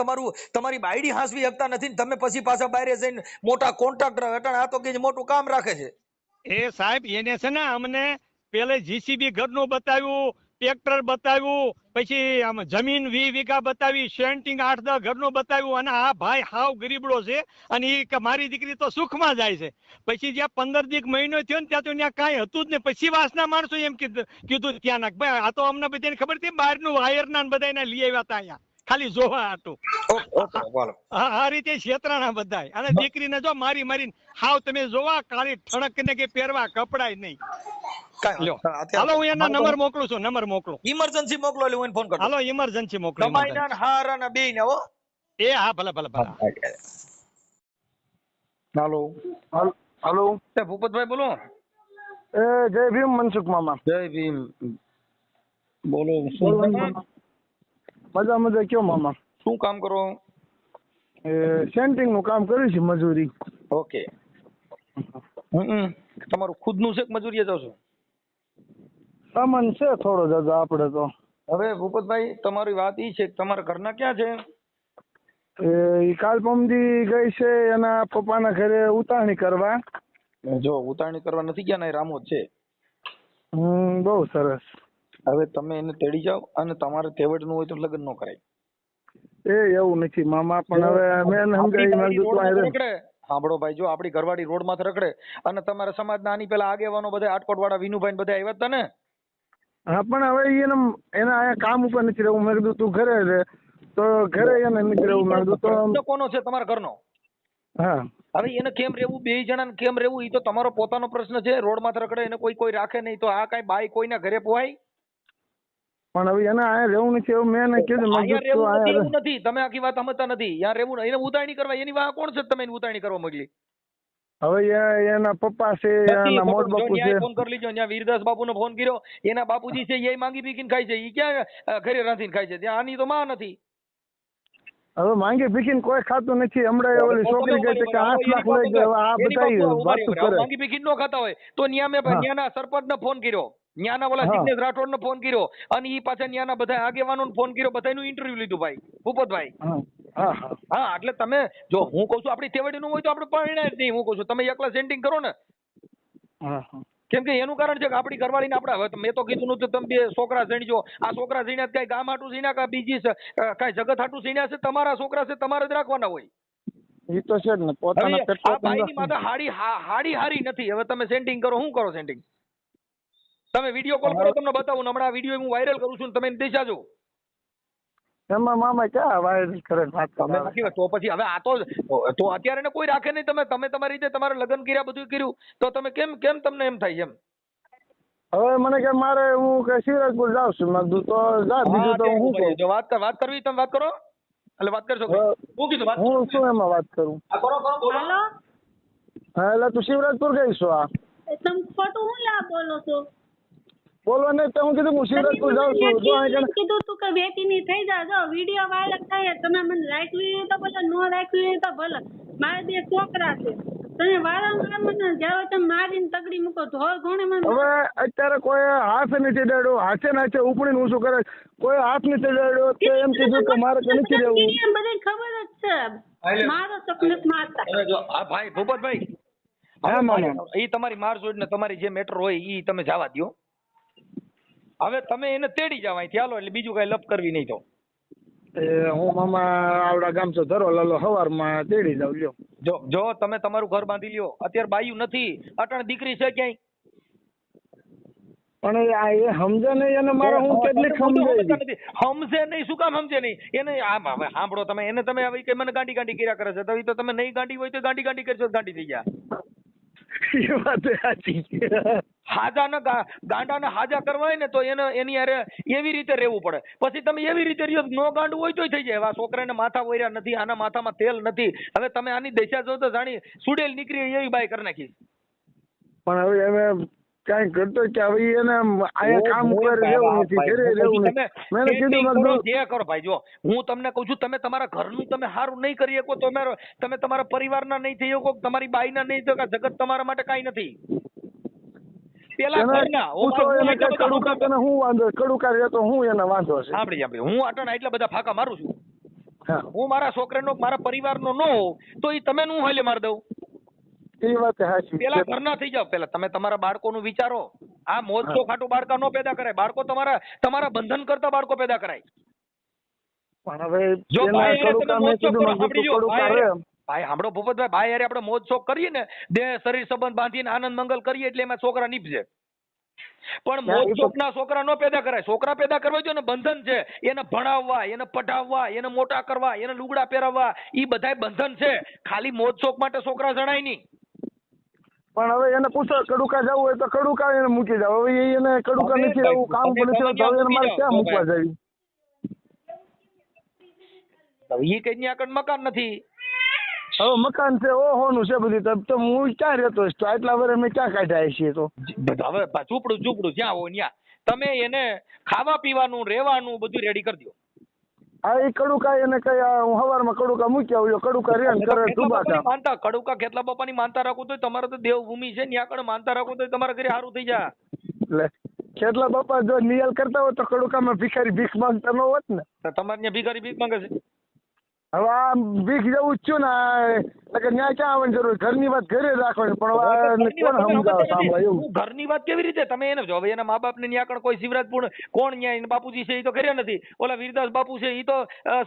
Speaker 2: તમારી બાયડી હાંસવી શકતા નથી ને તમે પછી પાછા બહાર જઈને મોટા કોન્ટ્રાક્ટર હટાણ આ તો કે મોટું કામ રાખે છે.
Speaker 4: એ સાહેબ એને છે ને અમને પેલે જીસીબી ઘરનું બતાવ્યું, ટ્રેક્ટર બતાવ્યું, પછી આમ જમીન 20 વીઘા બતાવી, સેન્ટિંગ 8-10 ઘરનું બતાવ્યું, અને આ ભાઈ હાવ ગરીબડો છે અને ઈ મારી દીકરી તો સુખમાં જાય છે. પછી જ્યાં 15 દીક મહિનો થયો ને ત્યાં તો ત્યાં કાંઈ હતું જ ને. પછી વાસના માણસો એમ કીધું ત્યાં ના ભાઈ આ તો અમને બધાને ખબર હતી બહારનું વાયરના ને બધાને લઈ આવ્યા હતા અહીંયા ખાલી જોવા હતું.
Speaker 2: ઓકે બોલો.
Speaker 4: આ રીતે છેતરાણા બધાય. અને દીકરીને જો મારીને હાવ તમે જોવા કાળી ઠણક ને કે પહેરવા કપડાય નહીં. લ્યો હાલો હું એના નંબર મોકલું છું, નંબર મોકલું.
Speaker 2: ઇમરજન્સી મોકલો એટલે હું એને ફોન કરતો.
Speaker 4: હાલો ઇમરજન્સી મોકલું.
Speaker 2: કમાઈના ને હાર અને બેયને હો.
Speaker 4: એ હા ભલે.
Speaker 2: હાલો
Speaker 5: હાલો
Speaker 2: એ ભૂપતભાઈ બોલો.
Speaker 5: એ જય ભીમ મનસુખ મામા.
Speaker 2: જય ભીમ બોલો.
Speaker 5: બોલો મામા. મજા કયો મામા?
Speaker 2: શું કામ કરો?
Speaker 5: સેન્ટિંગ નું કામ કર્યું છે, મજૂરી.
Speaker 2: ઓકે. તમારું ખુદનું છે કે મજૂરીએ જાવ છો?
Speaker 5: સામાન છે થોડો દાદા આપણે તો.
Speaker 2: હવે ભૂપતભાઈ તમારી વાત ઈ છે કે તમારા ઘરના ક્યાં છે?
Speaker 5: એ કાલ પમદી ગઈ છે એના પપ્પાના ઘરે ઉતાવણી કરવા.
Speaker 2: જો ઉતાવણી કરવા નથી ગયા ને, રામોદ છે.
Speaker 5: બહુ સરસ.
Speaker 2: હવે તમે એને તેડી જાઓ અને તમારે તેવડનું હોય તો લગ્ન ન કરાય.
Speaker 5: એવું નથી મામા, પણ હવે મેં સમજાવી.
Speaker 2: સાંભળો ભાઈ, જો આપડી ઘરવાળી રોડ માંથી રખડે અને તમારા સમાજના આની પેલા આગેવાનો બધા આટકોટ વાળા વિનુભાઈ બધા આવ્યા હતા ને.
Speaker 5: હા પણ હવે એને અહીંયા કામ ઉપર નથી રહેવું. મેં કીધું તું ઘરે રહે તો ઘરે એને નથી રહેવું. મેં કીધું તો
Speaker 2: કોનો છે તમારા ઘરનો?
Speaker 5: હા
Speaker 2: હવે એને કેમ રહેવું, બે જણાને કેમ રહેવું એ તો તમારો પોતાનો પ્રશ્ન છે. રોડ માંથી રખડે એને કોઈ રાખે નહીં તો આ કઈ બાઈ કોઈના ઘરે પોહાય?
Speaker 5: પણ હવે એને અહીંયા રહેવું નથી એવું મેં કીધું.
Speaker 2: એવું નથી, તમે આખી વાત સમજતા નથી. યાર રહેવું એને ઉતાવણી કરવા એની વાત કોણ છે? તમે એને ઉતાવણી કરવા મોકલી.
Speaker 5: હવે એના પપ્પા છે, એના મોટ બાપુ છે.
Speaker 2: ફોન કરી લીજો. ત્યાં વીરદાસ બાપુનો ફોન કર્યો, એના બાપુજી છે એ માંગી પીકીને ખાય છે. એ ક્યાં ઘરે રાંધીને ખાય છે? ત્યાં આની તો માં નથી.
Speaker 5: હવે માંગી પીકીને કોઈ ખાતું નથી. હમણાં ઓલી છોકરી કહે છે કે 8 લાખ લઈ ગયો. આ બધા વાત કરે.
Speaker 2: માંગી પીકીને ન ખાતા હોય તો ન્યાના સરપંચને ફોન કર્યો, ન્યાના ઓલા જિગ્નેશ રાઠોડને ફોન કર્યો અને ઈ પાછા ન્યાના બધા આગેવાનોને ફોન કર્યો. બધાનું ઇન્ટરવ્યુ લીધું ભાઈ ભૂપતભાઈ. હા એટલે તમે જો હું કઉ છું આપડી તેવડીનું હોય તો આપણે પરિણામ જ નહીં. હું કઉ છું તમે એકલા સેન્ટિંગ કરો ને. કેમ કે એનું કારણ છે કે આપડી ઘરવાળીને આપણે હવે મેં તો કીધું નતું તમે બે છોકરા જણજો. આ છોકરા જણ્યા કઈ ગામ હાટું જણ્યા કે બીજી કઈ જગત હાટું જણ્યા છે? તમારા છોકરા છે, તમારે જ રાખવાના હોય.
Speaker 5: એ તો છે જ ને. પોતાના
Speaker 2: આ ભાઈની માથે હાડી નથી. હવે તમે સેન્ટિંગ કરો, શું કરો સેન્ટિંગ? તમે વિડીયો કોલ કરો, તમને બતાવું. હમણાં વિડીયો હું વાયરલ કરું છું, તમે દિશા જો.
Speaker 5: એમાં મામા ક્યાં વાયરલ કરે વાત
Speaker 2: તમે નથી. તો પછી હવે આ તો અત્યારે ને કોઈ રાખે નહીં. તમે તમારી રીતે તમારે લગ્ન કર્યા, બધું કર્યું તો તમે કેમ તમને એમ થાય એમ?
Speaker 5: હવે મને કે મારે હું કે શિવરાજપુર જાઉં છું. મેં કીધું તો જા, બીજું તો હું કહું.
Speaker 2: જો વાત કરવી તમે વાત કરો. એટલે વાત કરશો હું કીધું વાત
Speaker 5: હું શું એમાં વાત કરું?
Speaker 2: કરો બોલો.
Speaker 5: હા એટલે તું શિવરાજપુર ગઈ છો? આ
Speaker 6: તમે ખોટું હું લા બોલો છો?
Speaker 5: બોલો ને તો હું કીધું હું શિવરાજપુર જાઉં છું. જો અહીં
Speaker 6: કીધું તું કે વેચીની થઈ જા. જો વિડીયો વાયરલ થાય, તમે મને રાખવી તો ભલે, નો રાખવી તો ભલે. મારે 2 છોકરા છે. તમે વારંવાર મને જ્યારે તમે મારીને તગડી મૂકો ધોળ ઘોણે મને.
Speaker 5: હવે અત્યારે કોઈ હાથ નથી ચડાડ્યો. હાથે ઉપડીને હું શું કરે? કોઈ હાથ નથી ચડાડ્યો તો એમ કીધું કે મારે કે નથી રહેવું.
Speaker 6: બધી ખબર જ છે. મારો સપનસ મારતા.
Speaker 2: જો આ ભાઈ ભૂપતભાઈ,
Speaker 5: હા મામા,
Speaker 2: એ તમારી મારઝોડ ને તમારી જે મેટર હોય એ તમે જવા દો. હવે તમે એને તેડી જાવ અહીંથી, હાલો. એટલે બીજું કઈ લપ કરવી નહીં. તો
Speaker 5: હું મામા આવડા ગામ છો ધરો લાલો સવારમાં તેડી જાવ. લ્યો
Speaker 2: જો તમે તમારું ઘર બાંધી લ્યો. અત્યારે બાયું નથી, અટાણ દીકરી છે ક્યાંય.
Speaker 5: પણ એ સમજે નહીં. એને મારે હું કેટલીક
Speaker 2: સમજે નહીં. શું કામ સમજે નહીં? એને હવે સાંભળો તમે એને તમે હવે મને ગાંડી કર્યા કરે છે. તો તમે નહીં ગાંડી હોય તો ગાંડી કરશો, ગાંડી થઈ ગયા.
Speaker 5: એ વાત સાચી.
Speaker 2: ગાંડાને હાજા કરવા હોય ને તો એની હારે એવી રીતે રહેવું પડે. પછી તમે એવી રીતે રહ્યો નો ગાંડું હોય તોય થઈ જાય. આ છોકરાને માથા વોર્યા નથી, આના માથામાં તેલ નથી. હવે તમે આની દશા જો તો જાણી સુડેલ નીકળી એવી બાય કરી નાખી.
Speaker 5: પણ હવે અમે કઈ કરતો કે હવે એને અહીંયા કામ ઉપર રહેવું નથી, ઘરે રહેવું નથી. મેં કીધું
Speaker 2: જે કરો ભાઈ. જો હું તમને કહું છું, તમે તમારા ઘરનું તમે સારું નહીં કરી શકો, તમે તમારા પરિવારના નહીં થઈ શકો, તમારી બાઈના નહીં થયો, જગત તમારા માટે કાંઈ નથી.
Speaker 7: પેલા ઘરના
Speaker 5: પૂછો એને કઈ કડુકા તને શું વાંધો કડુકા રહેતો હું એને વાંધો છે
Speaker 7: સાંભળી હું અટણ એટલા બધા ફાંકા મારું છું.
Speaker 5: હા
Speaker 7: હું મારા છોકરાનો મારા પરિવારનો ન હોઉં તો એ તમે હું હાલે મારી દઉં.
Speaker 5: એ વાત સાચી
Speaker 7: પેલા ઘરના થઈ જાવ. પેલા તમે તમારા બાળકોનું વિચારો. આ મોજ શોખ ખાટું બાળકા નો પેદા કરાય. બાળકો તમારા બંધન કરતા બાળકો પેદા કરાય.
Speaker 5: પણ હવે
Speaker 7: જો ભાઈ હારે તમે મોજ શોખ કરો,
Speaker 5: કીધું
Speaker 7: સાંભળી લો,
Speaker 5: કડુકા રે
Speaker 7: ભાઈ સાંભળો ભૂપતભાઈ, ભાઈ હારે આપણે મોજ શોખ કરીએ ને, દેહ શરીર સંબંધ બાંધીને આનંદ મંગલ કરીએ એટલે એમાં છોકરા નીપજે. પણ મોજ શોખ ના છોકરા નો પેદા કરાય. છોકરા પેદા કરવા જોઈએ ને બંધન છે. એને ભણાવવા, એને પઢાવવા, એને મોટા કરવા, એને લુગડા પહેરાવવા, એ બધાય બંધન છે. ખાલી મોજ શોખ માટે છોકરા જણાય નહીં.
Speaker 5: પણ હવે એને પૂછો કડુકા જવું હોય તો કડુકા એને મૂકી જાવ. હવે એને કડુકા નથી રહેવું, કામ પર નથી રહેવું, તો હવે એને મારે ક્યાં મૂકવા જાય?
Speaker 7: એ કઈ ની આગળ મકાન નથી.
Speaker 5: હવે મકાન છે ઓહોનું છે બધું, તો હું ક્યાં રહેતો તો આટલા વર્ષ મેં ક્યાં કાઢ્યા છીએ તો
Speaker 7: હવે ઝૂંપડું જ્યાં હોય ત્યાં તમે એને ખાવા પીવાનું રહેવાનું બધું રેડી કરી દો.
Speaker 5: હા એ કડુકા એને કઈ હું સવારમાં કડુકા મૂકી આવ્યો, કડુકા રે કરે ડૂબાકા
Speaker 7: માનતા કડુકા ખેતલા બાપાની માનતા રાખવું તો તમારે તો દેવભૂમિ છે ત્યાં આગળ માનતા રાખવું તો તમારા ઘરે સારું થઈ જાય.
Speaker 5: એટલે ખેતલા બાપા જો નિયલ કરતા હોય તો કડુકામાં ભિખારી ભીખ માંગતા ન હોત ને.
Speaker 7: તો તમારે ત્યાં ભિખારી ભીખ માંગે છે.
Speaker 5: હવે આ ભીખ જવું જ છું ને ન્યાય ક્યાં આવવાની જરૂર? ઘરની વાત ઘરે રાખવાની, પણ કોણ સમજાવે સાંભળે એવું?
Speaker 7: ઘરની વાત કેવી રીતે તમે એને જો? હવે એના મા બાપ ને ત્યાં આગળ કોઈ શિવરાજપુર કોણ ન્યાય એના બાપુજી છે એ તો ઘરે નથી. ઓલા વીરદાસ બાપુ છે એ તો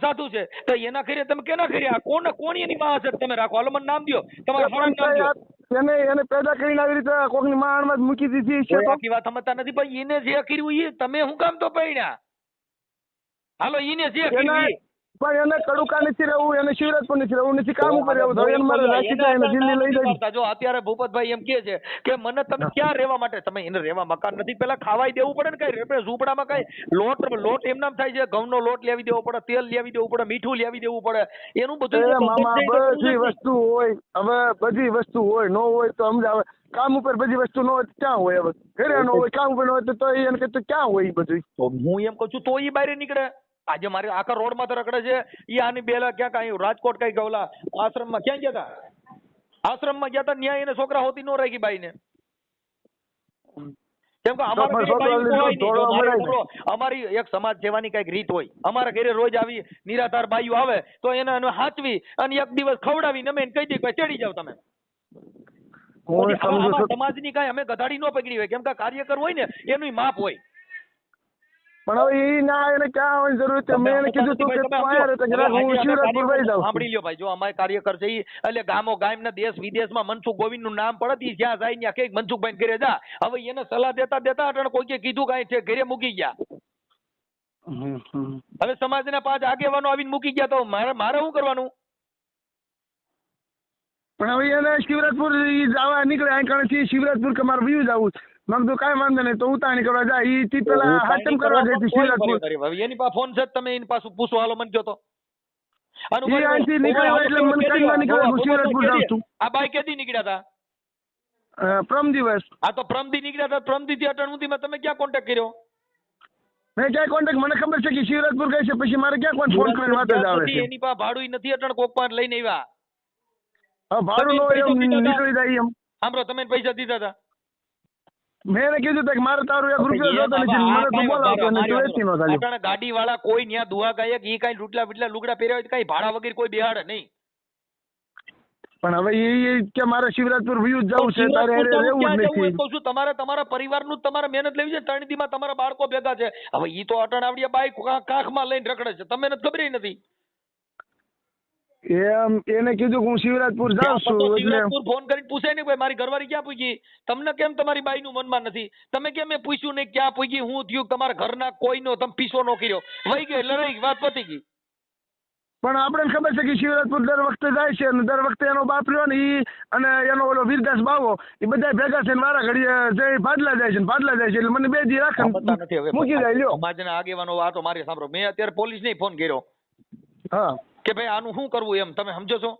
Speaker 7: સાધુ છે. તો એના ઘરે તમે કેના ઘરે આ કોણ એની માં હશે તમે રાખો? હાલો મને નામ દો, તમારા ફળાનું નામ દો.
Speaker 5: એને પેદા કરીને આવી રીતે કોકની માણમાં જ મૂકી દીધી છે.
Speaker 7: આખી વાત સમજતા નથી ભાઈ. એને જે કર્યું એ તમે શું કામ તો પૈણ્યા? હાલો એને જે કર્યું
Speaker 5: પણ એને કડુકા નથી રહેવું, એને શિવરાજપુર નથી રહેવું, નથી કામ ઉપર રહેવું, તો એને મારે રાખી જાય, એને દિલ્હી લઈ જાય.
Speaker 7: જો અત્યારે ભૂપતભાઈ એમ કે છે કે મને તમે ક્યાં રહેવા માટે, તમે એને રહેવા મકાન નથી, પેલા ખાવાય દેવું પડે ને. કઈ આપણે ઝૂંપડામાં કઈ લોટ એમ નામ થાય છે, ઘઉંનો લોટ લેવી દેવો પડે, તેલ લેવી દેવું પડે, મીઠું લેવી દેવું પડે, એનું બધું
Speaker 5: મામા બધી વસ્તુ હોય. હવે બધી વસ્તુ હોય, ન હોય તો સમજાવે. કામ ઉપર બધી વસ્તુ ન હોય ક્યાં હોય? હવે ઘરે ન હોય, કામ ઉપર ન હોય તો એને કહેતું ક્યાં હોય? બધું
Speaker 7: હું એમ કહું છું તો એ બહાર નીકળે. આજે મારે આખા રોડ માં તો રખડે છે. એ આની બેલા ક્યાં કઈ રાજકોટ કઈ ગયેલા આશ્રમમાં ક્યાં ગયા હતા? આશ્રમમાં ગયા હતા ન્યાય એને છોકરા હોતી ન રાખી બાઈ ને. કેમ કે અમારી એક સમાજ સેવાની કઈક રીત હોય. અમારા ઘરે રોજ આવી નિરાધાર બાઈઓ આવે તો એને હાચવી અને એક દિવસ ખવડાવી અમે કહી દઈએ કે ચડી જાવ તમે. સમાજની કઈ અમે ગધાડી ન પકડી હોય, કેમ કે કાર્યકર હોય ને એનું માપ હોય.
Speaker 5: પણ હવે એ ના એને ક્યાં આવવાની જરૂર છે? મેં એને કીધું તું કે તું આયા રહે તો હું શિવરાજપુર વહી જાઉં.
Speaker 7: સાંભળી લ્યો ભાઈ, જો અમારે કાર્યકર છે એટલે ગામો ગામના દેશ વિદેશમાં મનસુખ ગોવિંદ નું નામ પડે જ્યાં જાય ત્યાં કઈક મનસુખભાઈ ઘરે જા. હવે એને સલાહ દેતા અટણ કોઈ કીધું કઈ છે ઘરે મૂકી ગયા. હવે સમાજના 5 આગેવાનો આવીને મૂકી ગયા તો મારે શું કરવાનું?
Speaker 5: પણ હવે એને શિવરાજપુર જવા નીકળે આ કારણે શિવરાજપુર કે મારે વ્યુ જવું. મેં કીધું કાંઈ વાંધો નહીં, તો ઉતાણી કરવા જાય. એ પેલા હાચમ કરવા ગઈ હતી શિવરાજપુર.
Speaker 7: એની પાસે ફોન છે, તમે એની પાસે પૂછો. હાલો મને કહો તો. આ બાઈ કેદી નીકળ્યા હતા?
Speaker 5: પ્રમ દિવસ.
Speaker 7: આ તો પ્રમદી નીકળ્યા હતા. પ્રમદી થી અટણ સુધી તમે ક્યાં કોન્ટેક્ટ કર્યો?
Speaker 5: મેં ક્યાં કોન્ટેક્ટ? મને ખબર છે કે શિવરાજપુર ગઈ છે, પછી મારે ક્યાં કોઈ ફોન કરીને વાત જ આવે છે.
Speaker 7: એની પાસે ભાડું નથી અટણ કોક પાંચ લઈને આવ્યા.
Speaker 5: હા ભાડું નો નીકળી જાય એમ.
Speaker 7: સાંભળો, તમે પૈસા દીધા હતા?
Speaker 5: મેં એને કીધું કે મારે તારું 1 રૂપિયો જોતો નથી, મને તો બોલાવતો નથી, વેચી નો થાય.
Speaker 7: અટણ ગાડી વાળા કોઈ ન્યા દુઆ ગાયક ઈ કઈ લૂટલા બીટલા લુગડા પહેર્યા હોય કઈ ભાડા વગર કોઈ બેહાડે નહીં.
Speaker 5: પણ હવે એ કે મારે શિવરાજપુર વ્યુ જવું છે, તારે રહેવું જ નથી.
Speaker 7: કહું છું તમારે તમારા પરિવારનું તમારે મહેનત લેવી છે. 3 દીમાં તમારા બાળકો ભેગા છે. હવે ઈ તો અટણ આવડિયા બાઈક કાખમાં લઈને રખડે છે, તમને ખબર નથી.
Speaker 5: એમ એને કીધું હું શિવરાજપુર જાઉં છું.
Speaker 7: શિવરાજપુર ફોન કરીને પૂછે ને ભાઈ મારી ઘરવાળી ક્યાં પૂગી? તમને કેમ તમારી બાઈ નું મનમાં નથી? તમે કેમ મેં પૂછ્યું નહીં ક્યાં પૂગી, હું થયું? તમારા ઘરના કોઈનો તમે પીછો ન કર્યો, વહી ગઈ લડાઈ, વાત પતી ગઈ.
Speaker 5: પણ આપણે ખબર છે કે શિવરાજપુર દર વખતે જાય છે, અને દર વખતે એનો બાપ રહ્યો ને ઈ અને એનો ઓલો વીરદાસ બાવો એ બધા ભેગા થઈને વારા ઘડીએ જઈ ભાડલા જાય છે, ભાડલા જાય છે. એટલે મને 2 દી રાખે મૂકી જાય. લ્યો
Speaker 7: સમાજના આગેવાનો આ તો મારી સાંભળો, મેં અત્યારે પોલીસ ને ફોન કર્યો.
Speaker 5: હા
Speaker 7: કે ભાઈ આનું શું કરવું એમ, તમે સમજો છો?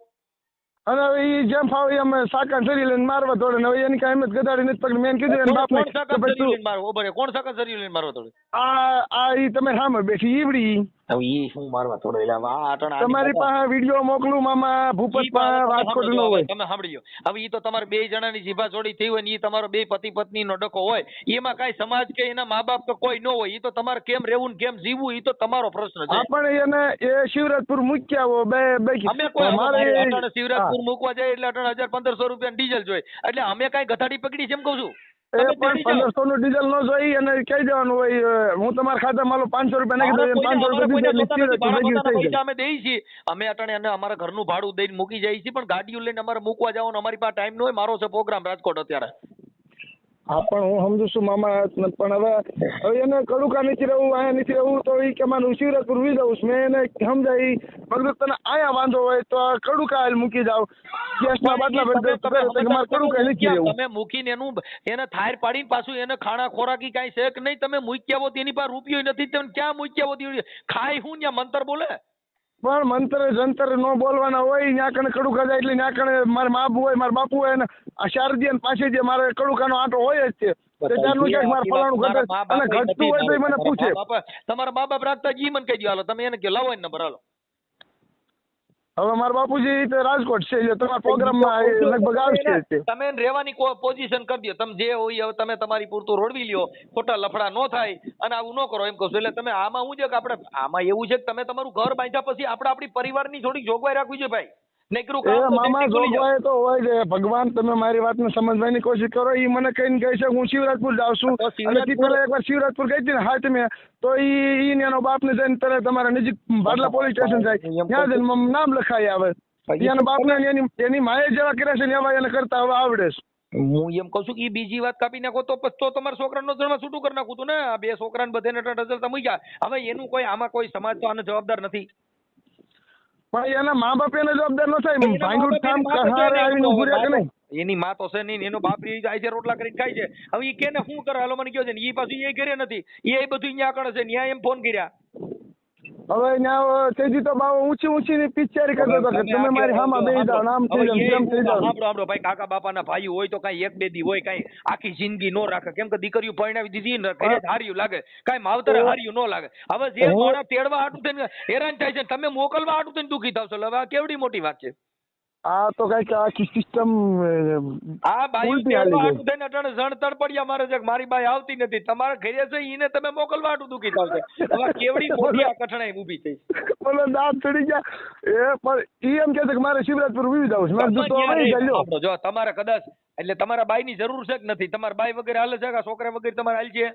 Speaker 5: અને હવે એ જેમ ફાવે એમ સાકા સરી લઈને મારવા દોડે ને. હવે એની કઈ હિંમત ગદાડી નથી પકડી. મેં કીધું એને બાપ
Speaker 7: કોણ સાકા સરી લઈને મારવા દોડે?
Speaker 5: આ ઈ તમે સામે બેઠી ઈવડી
Speaker 7: હવે ઈ શું મારવા થોડો એટલે હવે આ અટણ આની
Speaker 5: તમારી
Speaker 7: બાપા-
Speaker 5: પાસે વિડીયો મોકલું મામા ભૂપત
Speaker 7: ઈ બાબા તમે
Speaker 5: રાજકોટ
Speaker 7: સાંભળજો,
Speaker 5: નો
Speaker 7: હવે
Speaker 5: હોય.
Speaker 7: તમે સાંભળજો. હવે ઈ તો તમારે બે જણાની જીભા જોડી થઈ હોય ને ઈ તમારો બે પતિ પત્ની નો ડખો હોય, એમાં કાંઈ સમાજ કે એના મા બાપ કે કોઈ ન હોય. ઈ તો તમારે કેમ રહેવું ને કેમ જીવવું ઈ તો તમારો પ્રશ્ન છે.
Speaker 5: આપણે એને એ શિવરાજપુર મૂક્યા હો બે
Speaker 7: અમે કોઈ
Speaker 5: મારે
Speaker 7: અટાણે શિવરાજપુર મૂકવા જાય એટલે અટાણે 1500 રૂપિયા ડીઝલ જોઈએ, એટલે અમે કાંઈ ગધાડી પકડી છે એમ કહું છું.
Speaker 5: એ
Speaker 7: તમે
Speaker 5: પણ
Speaker 7: તેડી જાઓ.
Speaker 5: 1500 નું ડીઝલ નો જોઈ અને કહી દેવાનું હોય હું તમારા ખાતામાં 500 રૂપિયા નાખી દઉં, 500
Speaker 7: અમારે
Speaker 5: રૂપિયા
Speaker 7: કોઈને
Speaker 5: દીધા એટલે
Speaker 7: મારા
Speaker 5: શિવરાજપુર
Speaker 7: પોતાના
Speaker 5: ભેગી થઈ
Speaker 7: પૈસા
Speaker 5: જાય.
Speaker 7: અમે દઈએ છીએ. અમે અટાણે અને અમારા ઘરનું ભાડું દઈને મૂકી જઈએ છીએ, પણ ગાડીઓ લઈને અમારે મૂકવા જવાનું અમારી પાસે ટાઈમ ન હોય. મારો છે પ્રોગ્રામ રાજકોટ અત્યારે.
Speaker 5: હા પણ હું સમજુ છું મામા, પણ હવે એને કડુકા નથી રહેવું, અહીંયા નથી રહેવું, તો એ કે માનું શિવરાજપુર વી દઉં છું. મેં એને સમજાવી મગર તને અહીંયા વાંધો હોય તો કડુકા હાલ મૂકી જાવ, ગેસના બાટલા ભરી દઉં, મારે કડુકા નથી રહેવું.
Speaker 7: તમે મૂકીને એને થાર પાડીને પાછું એને ખાણા ખોરાકી કાંઈ છે કે નહીં, તમે મૂક્યા હોત એની પાસે રૂપિયો નથી, તમે ક્યાં મૂક્યા હોત? ખાય હું ત્યાં મંતર બોલે?
Speaker 5: પણ મંત્ર જંતર નો બોલવાના હોય, ત્યાં કણે કડુકા જાય એટલે ત્યાં કણે મારે બાપુ હોય, મારા બાપુ હોય ને આ શારદી અને પાસે જે મારે કડુકાનો આંટો હોય જ છે. તે ત્યારનું ક્યાંક મારે ફલાણું ઘટે અને ઘટતું હોય તો એ મને પૂછે.
Speaker 7: તમારા મા બાપ રાખતા જી મને કહી દો, હાલો તમે એને કહો લાવો એને નંબર, હાલો.
Speaker 5: હવે મારા બાપુજી તો રાજકોટ છે, એટલે તમારા પ્રોગ્રામમાં લગભગ આવશે જ તે.
Speaker 7: તમે એને રહેવાની પોઝિશન કરી દો, તમે જે હોય હવે તમે તમારી પૂરતું રોડવી લ્યો, ખોટા લફડા ન થાય અને આવું ન કરો એમ કહું છું. એટલે તમે આમાં શું છે કે આપણે આમાં એવું છે કે તમે તમારું ઘર બાંધ્યા પછી આપણે આપણી પરિવારની થોડી જોગવાઈ રાખવી જોઈએ ભાઈ. નકરું કામ તો
Speaker 5: મામા
Speaker 7: technically જાઓ.
Speaker 5: જોગવાઈ તો હોય છે. ભગવાન તમે મારી વાતને સમજવાની કોશિશ કરો. એ મને કહીને કહે છે હું શિવરાજપુર જાઉં છું,
Speaker 7: તો
Speaker 5: અને
Speaker 7: શિવરાજપુર-
Speaker 5: તી પેલા એકવાર શિવરાજપુર ગઈ હતી ને હા તમે, તો ઈ એનો બાપને જઈને તરત તમારા નજીક બાટલા પોલીસ સ્ટેશન જાય, ત્યાં જઈને નામ લખાઈ આવે. એના બાપને એની માએ જેવા કર્યા છે ને એવા એને કરતા હવે આવડે છે.
Speaker 7: હું એમ કહું છું કે ઈ બીજી વાત કાપી નાખો તો પછી તો તમારા છોકરાનો જન્મ છૂટું કરી નાખું તું ને. આ બે છોકરાને બધાને રઝળતા મૂક્યા. હવે એનું કોઈ આમાં કોઈ સમાજ તો આને જવાબદાર નથી.
Speaker 5: પણ એના મા બાપ એને જવાબદાર ન થાય. ભાંગું કામ કહારે આવીને ઉભું રહ્યા કે નહીં?
Speaker 7: એની માં તો છે નહીં, એનો બાપ ઈ જાય છે રોટલા કરીને ખાય છે. હવે ઈ કેને શું કરે હાલો મને કહો છે ને, ઈ પાછું એ ઘરે નથી, એ બધું અહીંયા કરે છે, ન્યા એમ ફોન કર્યા.
Speaker 5: હવે ત્યાં તેજી તો બાવો ઊંચી ની પિક્ચર કરતો હતો કે તમે મારી હામાં બેસી જાઓ, નામ થઈ જાવ, તેમ થઈ જાવ.
Speaker 7: સાંભળો ભાઈ, કાકા બાપાના ભાઈ હોય તો કાંઈ એક બે દી હોય, કાંઈ આખી જિંદગી નો રાખે. કેમ કે દીકરીઓ પરણાવી દીધી ને ઘરે જ હાર્યું લાગે, કાંઈ માવતરે હાર્યું નો લાગે. હવે જે માણસ તેડવા હાટું થઈને હેરાન થાય છે, તમે મોકલવા હાટું થઈને દુઃખી થાવ છો. હવે આ કેવડી મોટી વાત છે.
Speaker 5: આ તો કઈક આખી સિસ્ટમ
Speaker 7: આ બાઈ
Speaker 5: ઉલટી
Speaker 7: તેડવા
Speaker 5: હાલી
Speaker 7: હાટું થઈને અટાણે જણ તડપડિયા મારે છે કે મારી બાઈ આવતી નથી, તમારા ઘરે છે ઈને તમે મોકલવા હાટું દુઃખી થાવ છો. હવે આ કેવડી મોટી આ કઠણાઈ ઊભી થઈ.
Speaker 5: બોલો દાંત ચડી ગયા. એ પણ ઈ એમ કહે છે કે મારે શિવરાજપુર વિવિધ આવું છે, મારે જૂતો વહી જાય લ્યો.
Speaker 7: જો તમારે કદાચ એટલે તમારા બાઈની જરૂર છે કે નથી, તમારા બાઈ વગેરે હાલે છે કે છોકરા વગેરે તમારે હાલ છે?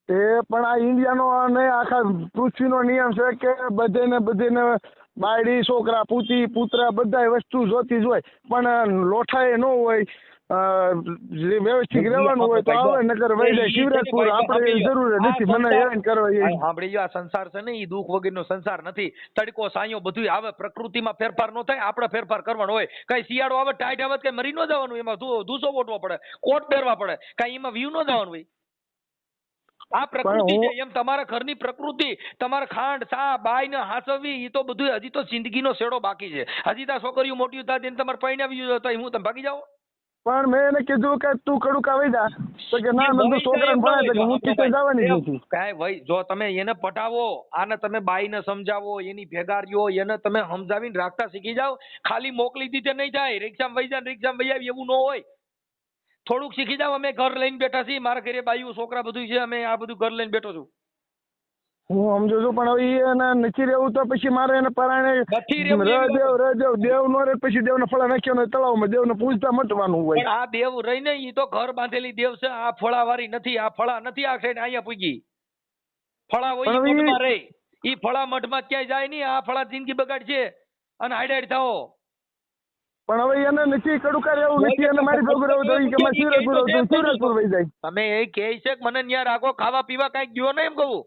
Speaker 5: એ પણ આ ઇન્ડિયાનો અને આખા પૃથ્વીનો નિયમ છે કે બધેને બાયડી છોકરા પૂતી પુત્રા બધા વસ્તુ જોતી જ હોય, પણ લોઠાએ ન હોય, વ્યવસ્થિત રહેવાનું હોય તો આવે, નકર વહી જાય શિવરાજપુર. આપણે જરૂર નથી મને હેરાન કરવા. એ
Speaker 7: સાંભળી લો, આ સંસાર છે ને એ દુઃખ વગરનો સંસાર નથી. તડકો સાયો બધું આવે, પ્રકૃતિમાં ફેરફાર ન થાય, આપણે ફેરફાર કરવાનો હોય. કઈ શિયાળો આવે ટાઈટ આવે કઈ મરી ન જવાનું, એમાં ધૂસો ઓટવો પડે, કોટ પહેરવા પડે, કઈ એમાં વ્યૂ ન જવાનું હોય. આ પ્રકૃતિ છે, એમ તમારા ઘરની પ્રકૃતિ, તમારે ખાંડ ચા બાઈ ને હાસવી, એ તો બધું હજી તો જિંદગીનો શેડો બાકી છે. હજી તો છોકરીઓ મોટી થાય તેને તમારે પરણાવી તો હું તમે ભાગી જાઓ.
Speaker 5: પણ મેં એને કીધું કે તું કડુકા વહી જા, તો કે ના મેં છોકરાને ભણાય તો હું કિચન જવાની જ નથી.
Speaker 7: કાંઈ ભાઈ જો તમે એને પટાવો, આને તમે બાઈને સમજાવો, એની ભેગા રહ્યો, એને તમે સમજાવીને રાખતા શીખી જાઓ. ખાલી મોકલી દીધે નહીં જાય, રિક્ષામાં વહી જાય રિક્ષામાં વહી આવી એવું ન હોય. થોડુંક શીખી જાઓ. અમે ઘર લઈને બેઠા છીએ, મારા ઘરે બાયું છોકરા બધું છે, અમે આ બધું ઘર લઈને બેઠો છું.
Speaker 5: હું સમજુ છું, પણ હવે એને નથી રહેવું તો પછી મારે એને પરાણે
Speaker 7: નથી રહેવું.
Speaker 5: દેવ નો રે, પછી દેવને ફળા નાખ્યો તળાવમાં દેવને પૂજતા મટવાનું હોય.
Speaker 7: પણ આ દેવ રહી ને ઈ તો ઘર બાંધેલી દેવ છે, આ ફળા વાળી નથી. આ ફળા નથી આ સાઈડ અહીંયા પૂગી. ફળા હોય ઈ મઠમાં રહે, ઈ ફળા મઠમાં ક્યાંય જાય નહીં. આ ફળા જિંદગી બગાડશે અને હાઈડ થાઓ.
Speaker 5: પણ હવે એને નથી કડુકા રહેવું નથી, એને મારી ભેગું રહેવું તો ઈ કે મારે શિવરાજપુર વહી જાય.
Speaker 7: તમે એ કહે છે કે મને ન્યા રાખો, ખાવા પીવા કઈ ગયો ને એમ કહું.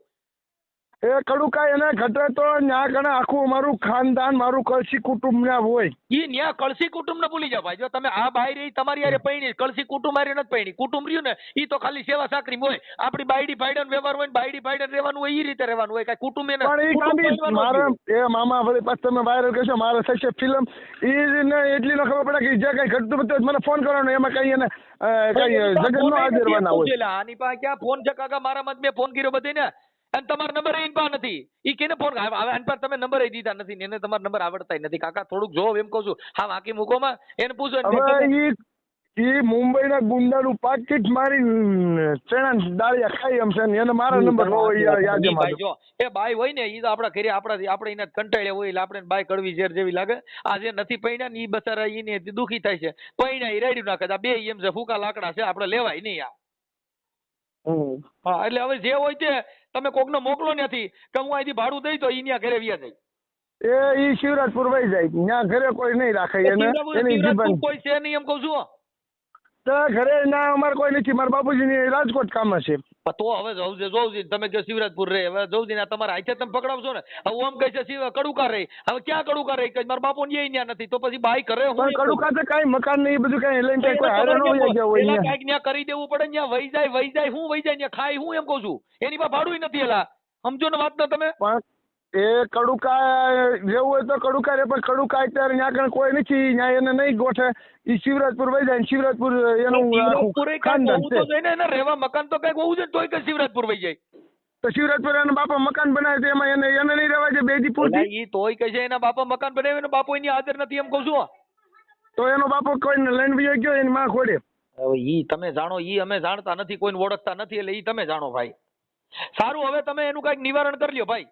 Speaker 5: એ કડુકા એને ઘટે તો ન્યા કણે આખું મારું ખાનદાન, મારું કળશી કુટુંબ ના હોય.
Speaker 7: ઈ ન્યા કળશી કુટુંબ ને ભૂલી જાવ ભાઈ. જો તમે આ બાઈ રહી તમારી હારે પૈણી, કળશી કુટુંબ હારે નથી પૈણી. કુટુંબ રહ્યું ને ઈ તો ખાલી સેવા સાકરી હોય. આપડી બાયડી ભાઈડન વ્યવહાર હોય ને બાયડી ભાઈડન રહેવાનું હોય, ઈ રીતે રહેવાનું હોય. કઈ કુટુંબ એને
Speaker 5: પણ ઈ કાંઈ મારે એ મામા વળી પાછું તમે વાયરલ કરશો મારે થશે ફિલ્મ, ઈ ને એટલી ન ખબર પડે કે જે કઈ ઘટતું બધું મને ફોન કરવાનો, એમાં કઈ એને કઈ જગત નો હાજરવાના હોય.
Speaker 7: આની પાસે ક્યાં ફોન છે કાકા? મારા મત મેં ફોન કર્યો બધે ને. અને તમારો નંબર એની પાસે નથી. ઈ કેને ફોન હવે આની પાસે તમે નંબર દીધા નથી ને એને તમારો નંબર આવડતા નથી. કાકા થોડુંક જોવો એમ કહું છું. હા વાકી મૂકોમાં એને પૂછો ને
Speaker 5: હવે ઈ મુંબઈના ગુંડાનું પાકીટ મારી ચણા દાળિયા ખાઈ એમ છે ને એને મારા નંબર ન હોય યાદ
Speaker 7: ઈ ભાઈ જો એ બાઈ હોય ને ઈ તો આપણા ઘરે આપણે એને કંટાળ્યા હોય એટલે આપણે બાઈ કડવી ઝેર જેવી લાગે. આ જે નથી પૈણા ને ઈ બચારા ઈને દુખી થાય છે. પૈણા ઈ રેડી નાખે આ બે એમ છે ફૂકા લાકડા છે આપણે લેવાય નહીં આ. હા એટલે હવે જે હોય તે તમે કોકને મોકલો ત્યાંથી કે હું અહીંથી ભાડું દઈ તો ઈ ન્યા ઘરે વ્યા જાય.
Speaker 5: ઈ શિવરાજપુર વહી જાય ત્યાં ઘરે કોઈ નહીં રાખે એને એની જીવન
Speaker 7: કોઈ છે નહીં એમ કહું છું.
Speaker 5: તો ઘરે ના અમારે કોઈ નથી. મારા બાપુજીની રાજકોટ કામ છે.
Speaker 7: તો હવે જોઉં તમે કે શિવરાજપુર રે હવે જોઉં તમારા હાથે તમે પકડાવશો ને. હવે આમ કહે છે કડુકા રે હવે ક્યાં કડુકા રે કે મારા બાપુ ને ત્યાં નથી તો પછી બાઈ કરે હું
Speaker 5: કડુકા તો કઈ મકાન નહીં બધું કઈ લઈને કોઈ હારે ન હોય ગયા હોય
Speaker 7: કઈક ત્યાં કરી દેવું પડે ત્યાં વહી જાય હું વહી જાય ત્યાં ખાય હું એમ કહું છું. એની પાસે ભાડું નથી એલા સમજો ને વાત ને તમે.
Speaker 5: પણ એ કડુકા જેવું હોય તો કડુકા રે પણ કડુકા અત્યારે ત્યાં કોઈ નથી ત્યાં એને નહીં ગોઠે. ઈ શિવરાજપુર વહી જાય શિવરાજપુર એનું ખાનદાન છે
Speaker 7: એને રહેવા મકાન તો કઈક હોવું છે તોય કે શિવરાજપુર વહી જાય.
Speaker 5: તો શિવરાજપુર એના બાપા મકાન બનાવે છે એમાં એને નહીં રહેવા છે બેજી પૂરતી.
Speaker 7: ઈ તોય કહે છે એના બાપા મકાન બનાવે એનો બાપો એની હાજર નથી એમ કહું છું.
Speaker 5: તો એનો બાપો કોઈને લઈને બી ગયો એની માં ખોડે.
Speaker 7: હવે ઈ તમે જાણો ઈ અમે જાણતા નથી કોઈને ઓળખતા નથી એટલે ઈ તમે જાણો ભાઈ. સારું હવે તમે એનું કઈક નિવારણ કરી લ્યો ભાઈ.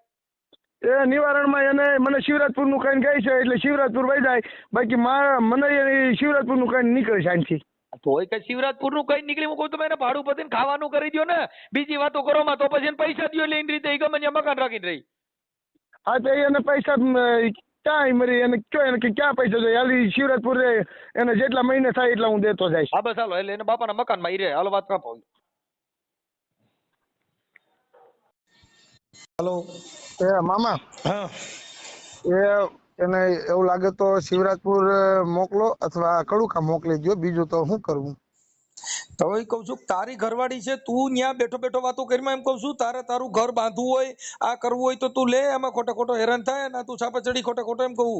Speaker 5: એ નિવારણમાં એને મને શિવરાજપુર નું કઈ કહે છે એટલે શિવરાજપુર વહી જાય. બાકી મને શિવરાજપુર નું કઈ નીકળે શાંતિ.
Speaker 7: તોય કે શિવરાજપુર નું કઈ નીકળી હું કહું તમે એને ભાડું પતીને ખાવાનું કરી દો ને બીજી વાતો કરો માં તો પછી એને પૈસા દો એટલે એની રીતે ગમે ત્યાં મકાન રાખીને રહી.
Speaker 5: હા તો એને પૈસા ક્યાં મરી એને કયો એને ક્યાં પૈસા જોઈએ હાલી શિવરાજપુર રે એને જેટલા મહિને થાય એટલા હું દેતો જઈશ.
Speaker 7: હા બસ હાલો એટલે એને બાપાના મકાનમાં ઈ રહે. હાલો વાત કાપો.
Speaker 2: હેલો
Speaker 5: મામા
Speaker 2: હા
Speaker 5: એને એવું લાગે તો શિવરાજપુર મોકલો અથવા કડુકા મોકલી દો. બીજું તો શું કરવું.
Speaker 2: તો એ કહું છું તારી ઘરવાળી છે તું ત્યાં બેઠો બેઠો વાતો કરીમાં એમ કહું છું તારું ઘર બાંધવું હોય આ કરવું હોય તો તું લે એમાં ખોટો હેરાન થાય ને તું છાપા ચડી ખોટો એમ કહું.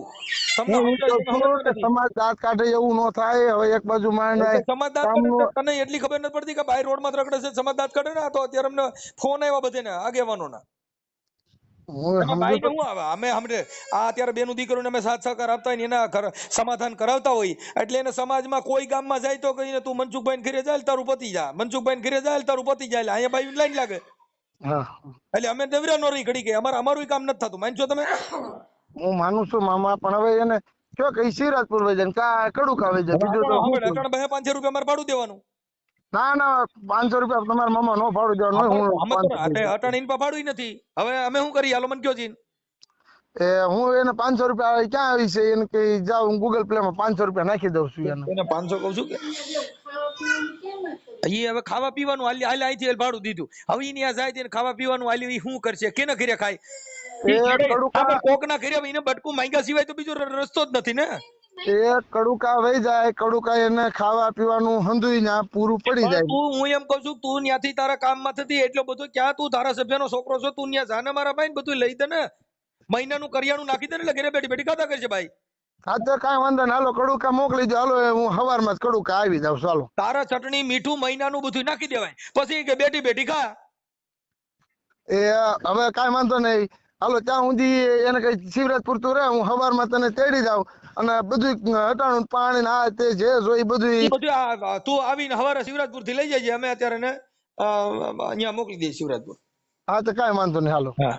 Speaker 5: સમાજ દાંત કાઢે એવું ન થાય. હવે એક બાજુ માંડ
Speaker 2: સમાજ દાંત કાઢે તને એટલી ખબર નથી પડતી કે બાય રોડ માં રખડે છે સમાજ દાંત કાઢે ને તો અત્યારે અમને ફોન આવ્યા બધે ને આગેવાનો ના અત્યારે બેનું દીકરીઓને અમે સાથ સહકાર આપતા હોય એના સમાધાન કરાવતા હોય એટલે એને સમાજમાં કોઈ ગામમાં જાય તો કહીને તું મનસુખભાઈ ઘરે જાય તારું પતી જા મનસુખભાઈ ઘરે જાય તારું પતી જાય અહીંયા બાઈ લાઈન લાગે. એટલે અમે દેવરા નો રહી ઘડી કે અમારું કામ નથી થતું માનશો તમે.
Speaker 5: હું માનું છું મામા પણ હવે એને કયો કઈ શિવરાજપુર વહી જાય કા કડુકા વહી જાય. બીજું તો
Speaker 2: 500 રૂપિયા અમારે ભાડું દેવાનું.
Speaker 5: ના 500 રૂપિયા તમારા મામા નો ભાડું દેવાનું.
Speaker 2: અટાણી ભાડું નથી. હવે અમે શું કરીએ હાલો મને કયો જી.
Speaker 5: હું એને 500 રૂપિયા ક્યાં આવી છે એને કઈ જાવ હું ગૂગલ પ્લે માં 500 રૂપિયા નાખી દઉં છું
Speaker 2: એને 500 કહું છું કે ઈ હવે ખાવા પીવાનું હાલ અહીંથી ભાડું દીધું હવે ઈ ત્યાં જાય તેને ખાવા પીવાનું હાલ્યું ઈ શું કરશે કેના ઘરે ખાય કોક ના ઘરે એને બટકું માંગ્યા સિવાય તો બીજો રસ્તો જ નથી ને.
Speaker 5: એ કડુકા વહી જાય કડુકા એને ખાવા પીવાનું હંધુઈ ના પૂરું પડી જાય.
Speaker 2: હું એમ કહું છું તું ત્યાંથી તારા કામમાં થતી એટલો બધો ક્યાં તું ધારાસભ્યનો છોકરો છો તું ત્યાં જાને મારા ભાઈ બધું લઈ દે ને મહિનાનું કરિયાણું નાખી દે ને એટલે ઘરે બેઠી ખાતા કરશે ભાઈ.
Speaker 5: હા તો કાંઈ વાંધો ને હાલો કડુકા મોકલી દો. હાલો હું સવારમાં જ કડુકા આવી જાઉં. ચાલો
Speaker 2: તારા ચટણી મીઠું મહિનાનું બધું નાખી દેવાય પછી કે બેઠી ખા.
Speaker 5: એ હવે કાંઈ વાંધો નહીં. હાલો ત્યાં સુધી એને કઈ શિવરાજપુર તું રહે હું સવારમાં તને તેડી જાઉં અને બધું હટાણું પાણી આ તે જે જોઈ બધું
Speaker 2: તું આવીને સવારે શિવરાજપુર થી લઈ જજે અમે અત્યારે ને અહીંયા મોકલી દઈએ શિવરાજપુર.
Speaker 5: હા તો કાંઈ વાંધો નહીં હાલો.
Speaker 2: હા